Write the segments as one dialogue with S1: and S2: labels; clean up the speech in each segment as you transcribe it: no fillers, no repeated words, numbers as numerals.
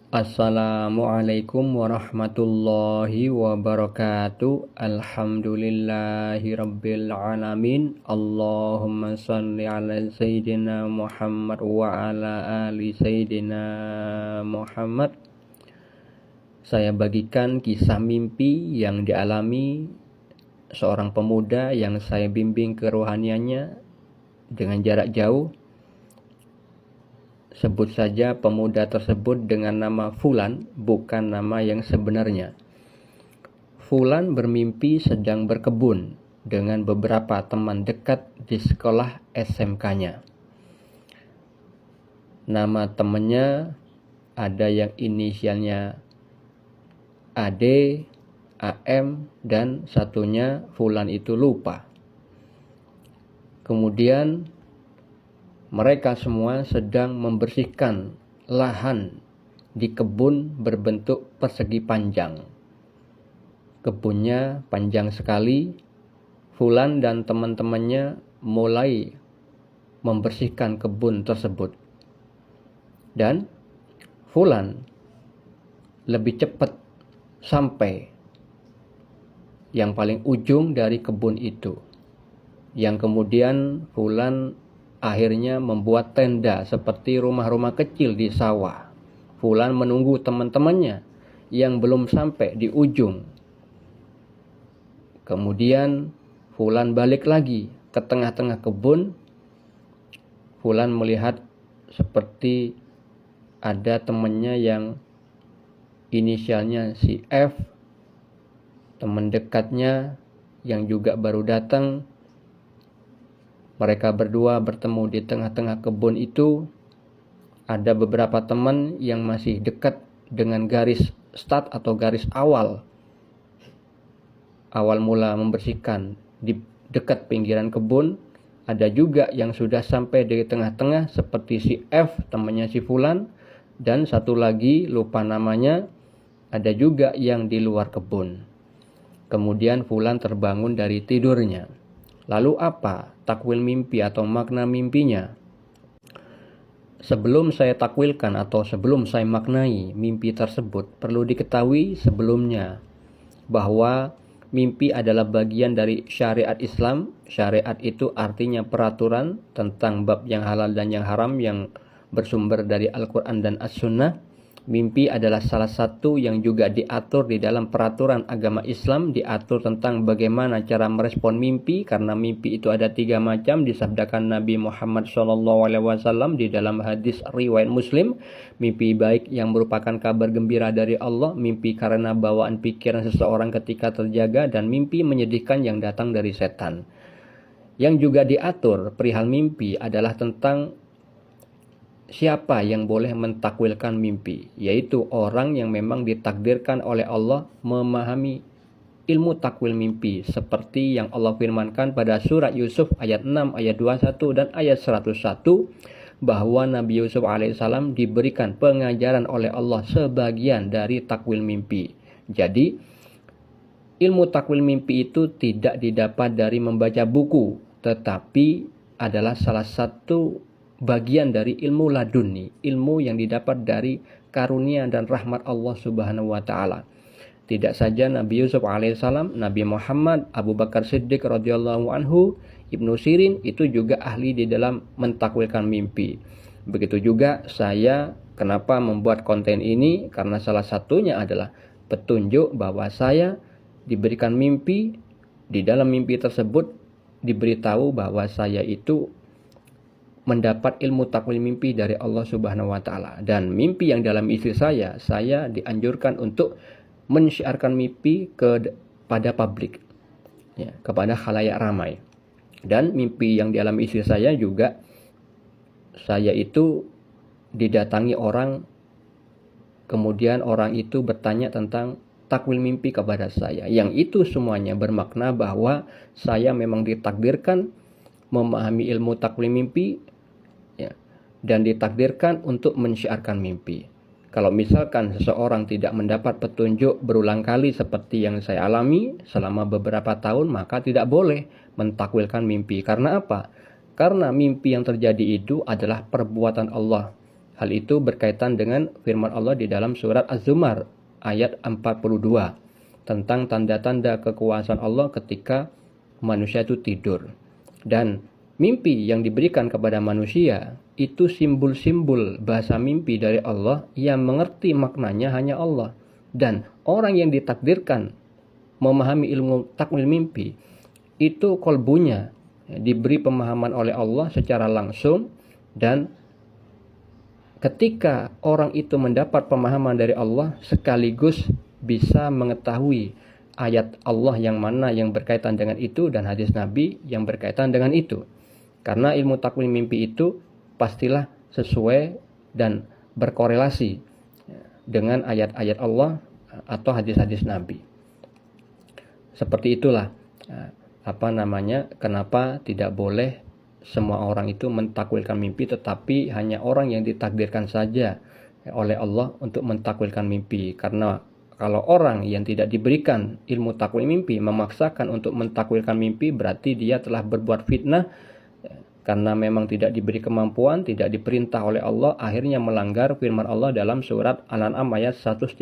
S1: Assalamualaikum warahmatullahi wabarakatuh. Alhamdulillahirabbil alamin. Allahumma shalli ala sayyidina Muhammad wa ala ali sayyidina Muhammad. Saya bagikan kisah mimpi yang dialami seorang pemuda yang saya bimbing kerohaniannya dengan jarak jauh. Sebut saja pemuda tersebut dengan nama Fulan, bukan nama yang sebenarnya. Fulan bermimpi sedang berkebun dengan beberapa teman dekat di sekolah SMK-nya. Nama temannya ada yang inisialnya AD, AM, dan satunya Fulan itu lupa. Kemudian mereka semua sedang membersihkan lahan di kebun berbentuk persegi panjang. Kebunnya panjang sekali. Fulan dan teman-temannya mulai membersihkan kebun tersebut. Dan Fulan lebih cepat sampai yang paling ujung dari kebun itu. Yang kemudian Fulan akhirnya membuat tenda seperti rumah-rumah kecil di sawah. Fulan menunggu teman-temannya yang belum sampai di ujung. Kemudian Fulan balik lagi ke tengah-tengah kebun. Fulan melihat seperti ada temannya yang inisialnya si F, teman dekatnya yang juga baru datang. Mereka berdua bertemu di tengah-tengah kebun itu. Ada beberapa teman yang masih dekat dengan garis start atau garis awal mula membersihkan di dekat pinggiran kebun. Ada juga yang sudah sampai di tengah-tengah seperti si F, temannya si Fulan. Dan satu lagi lupa namanya, ada juga yang di luar kebun. Kemudian Fulan terbangun dari tidurnya. Lalu apa takwil mimpi atau makna mimpinya? Sebelum saya takwilkan atau sebelum saya maknai mimpi tersebut, perlu diketahui sebelumnya bahwa mimpi adalah bagian dari syariat Islam. Syariat itu artinya peraturan tentang bab yang halal dan yang haram yang bersumber dari Al-Quran dan As-Sunnah. Mimpi adalah salah satu yang juga diatur di dalam peraturan agama Islam, diatur tentang bagaimana cara merespon mimpi, karena mimpi itu ada 3 macam, disabdakan Nabi Muhammad SAW di dalam hadis riwayat Muslim. Mimpi baik yang merupakan kabar gembira dari Allah, mimpi karena bawaan pikiran seseorang ketika terjaga, dan mimpi menyedihkan yang datang dari setan. Yang juga diatur perihal mimpi adalah tentang siapa yang boleh mentakwilkan mimpi, yaitu orang yang memang ditakdirkan oleh Allah memahami ilmu takwil mimpi, seperti yang Allah firmankan pada surat Yusuf ayat 6, ayat 21 dan ayat 101, bahwa Nabi Yusuf alaihissalam diberikan pengajaran oleh Allah sebagian dari takwil mimpi. Jadi ilmu takwil mimpi itu tidak didapat dari membaca buku, tetapi adalah salah satu bagian dari ilmu laduni, ilmu yang didapat dari karunia dan rahmat Allah Subhanahu wa taala. Tidak saja Nabi Yusuf alaihissalam, Nabi Muhammad, Abu Bakar Siddiq radhiyallahu anhu, Ibnu Sirin itu juga ahli di dalam mentakwilkan mimpi. Begitu juga saya, kenapa membuat konten ini? Karena salah satunya adalah petunjuk bahwa saya diberikan mimpi, di dalam mimpi tersebut diberitahu bahwa saya itu mendapat ilmu takwil mimpi dari Allah Subhanahu wa taala. Dan mimpi yang dalam istri saya dianjurkan untuk mensyiarkan mimpi kepada publik, ya, kepada khalayak ramai. Dan mimpi yang dialami istri saya juga, saya itu didatangi orang, kemudian orang itu bertanya tentang takwil mimpi kepada saya. Yang itu semuanya bermakna bahwa saya memang ditakdirkan memahami ilmu takwil mimpi, ya, dan ditakdirkan untuk mensyiarkan mimpi. Kalau misalkan seseorang tidak mendapat petunjuk berulang kali seperti yang saya alami selama beberapa tahun, maka tidak boleh mentakwilkan mimpi. Karena apa? Karena mimpi yang terjadi itu adalah perbuatan Allah. Hal itu berkaitan dengan firman Allah di dalam surat Az-Zumar ayat 42 tentang tanda-tanda kekuasaan Allah ketika manusia itu tidur. Dan mimpi yang diberikan kepada manusia itu simbol-simbol bahasa mimpi dari Allah yang mengerti maknanya hanya Allah. Dan orang yang ditakdirkan memahami ilmu takwil mimpi itu kolbunya diberi pemahaman oleh Allah secara langsung, dan ketika orang itu mendapat pemahaman dari Allah sekaligus bisa mengetahui ayat Allah yang mana yang berkaitan dengan itu dan hadis Nabi yang berkaitan dengan itu. Karena ilmu takwil mimpi itu pastilah sesuai dan berkorelasi dengan ayat-ayat Allah atau hadis-hadis Nabi. Seperti itulah kenapa tidak boleh semua orang itu mentakwilkan mimpi, tetapi hanya orang yang ditakdirkan saja oleh Allah untuk mentakwilkan mimpi. Karena kalau orang yang tidak diberikan ilmu takwil mimpi memaksakan untuk mentakwilkan mimpi, berarti dia telah berbuat fitnah karena memang tidak diberi kemampuan, tidak diperintah oleh Allah, akhirnya melanggar firman Allah dalam surat Al-An'am ayat 135.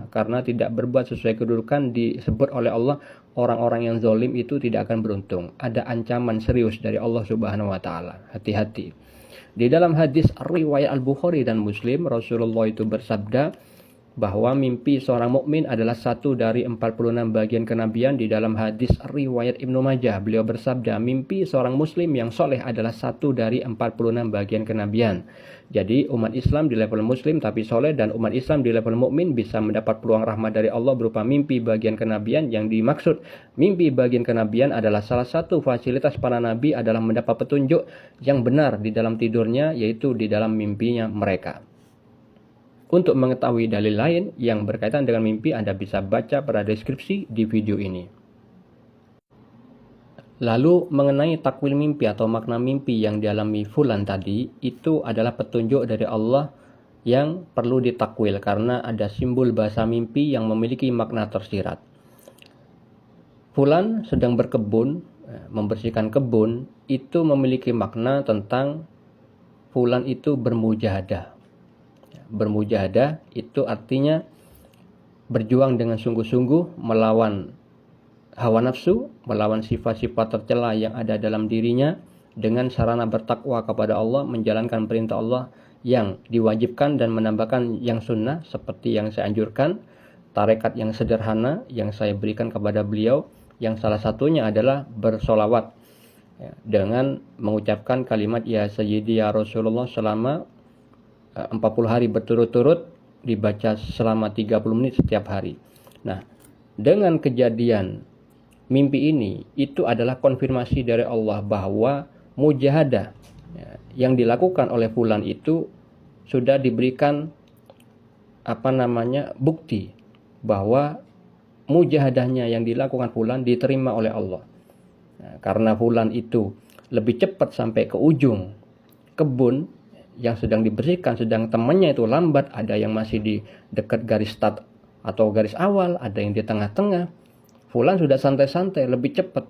S1: Karena tidak berbuat sesuai kedudukan disebut oleh Allah, orang-orang yang zalim itu tidak akan beruntung. Ada ancaman serius dari Allah Subhanahu wa taala. Hati-hati. Di dalam hadis riwayat Al-Bukhari dan Muslim, Rasulullah itu bersabda bahwa mimpi seorang mukmin adalah satu dari 46 bagian kenabian. Di dalam hadis riwayat Ibnu Majah, beliau bersabda, mimpi seorang muslim yang soleh adalah satu dari 46 bagian kenabian. Jadi umat Islam di level muslim tapi soleh, dan umat Islam di level mukmin bisa mendapat peluang rahmat dari Allah berupa mimpi bagian kenabian. Yang dimaksud mimpi bagian kenabian adalah salah satu fasilitas para nabi adalah mendapat petunjuk yang benar di dalam tidurnya, yaitu di dalam mimpinya mereka. Untuk mengetahui dalil lain yang berkaitan dengan mimpi, Anda bisa baca pada deskripsi di video ini. Lalu mengenai takwil mimpi atau makna mimpi yang dialami fulan tadi, itu adalah petunjuk dari Allah yang perlu ditakwil karena ada simbol bahasa mimpi yang memiliki makna tersirat. Fulan sedang berkebun, membersihkan kebun, itu memiliki makna tentang fulan itu bermujahadah. Bermujahadah itu artinya berjuang dengan sungguh-sungguh melawan hawa nafsu, melawan sifat-sifat tercela yang ada dalam dirinya dengan sarana bertakwa kepada Allah, menjalankan perintah Allah yang diwajibkan dan menambahkan yang sunnah seperti yang saya anjurkan, tarekat yang sederhana yang saya berikan kepada beliau, yang salah satunya adalah bersolawat dengan mengucapkan kalimat ya Sayyidi ya Rasulullah selama 40 hari berturut-turut, dibaca selama 30 menit setiap hari. Nah, dengan kejadian mimpi ini, itu adalah konfirmasi dari Allah bahwa mujahadah yang dilakukan oleh fulan itu sudah diberikan bukti bahwa mujahadahnya yang dilakukan fulan diterima oleh Allah. Nah, karena fulan itu lebih cepat sampai ke ujung kebun yang sedang dibersihkan, sedang temannya itu lambat, ada yang masih di dekat garis start atau garis awal, ada yang di tengah-tengah. Fulan sudah santai-santai, lebih cepat,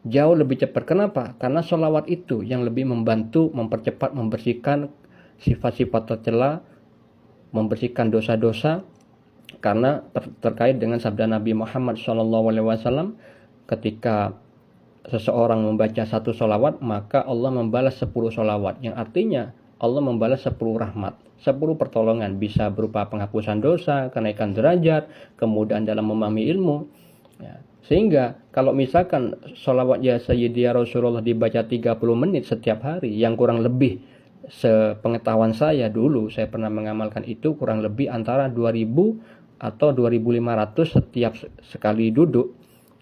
S1: jauh lebih cepat. Kenapa? Karena sholawat itu yang lebih membantu, mempercepat, membersihkan sifat-sifat tercela, membersihkan dosa-dosa. Karena terkait dengan sabda Nabi Muhammad SAW, ketika seseorang membaca satu sholawat, maka Allah membalas 10 sholawat, yang artinya Allah membalas 10 rahmat, 10 pertolongan, bisa berupa penghapusan dosa, kenaikan derajat, kemudahan dalam memahami ilmu. Ya. Sehingga kalau misalkan sholawat ya Sayyidi ya Rasulullah dibaca 30 menit setiap hari, yang kurang lebih sepengetahuan saya dulu, saya pernah mengamalkan itu kurang lebih antara 2000 atau 2500 setiap sekali duduk,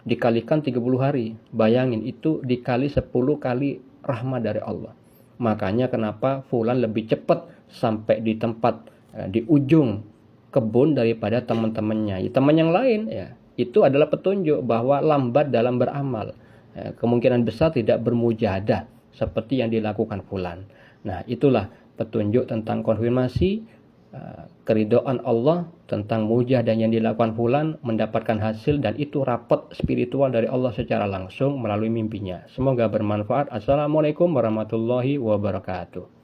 S1: dikalikan 30 hari. Bayangin, itu dikali 10 kali rahmat dari Allah. Makanya kenapa fulan lebih cepat sampai di tempat di ujung kebun daripada teman-temannya. Teman yang lain ya, itu adalah petunjuk bahwa lambat dalam beramal. Kemungkinan besar tidak bermujahadah seperti yang dilakukan fulan. Nah, itulah petunjuk tentang konfirmasi keridhaan Allah tentang mujahadah yang dilakukan fulan mendapatkan hasil, dan itu rapat spiritual dari Allah secara langsung melalui mimpinya. Semoga bermanfaat. Assalamualaikum warahmatullahi wabarakatuh.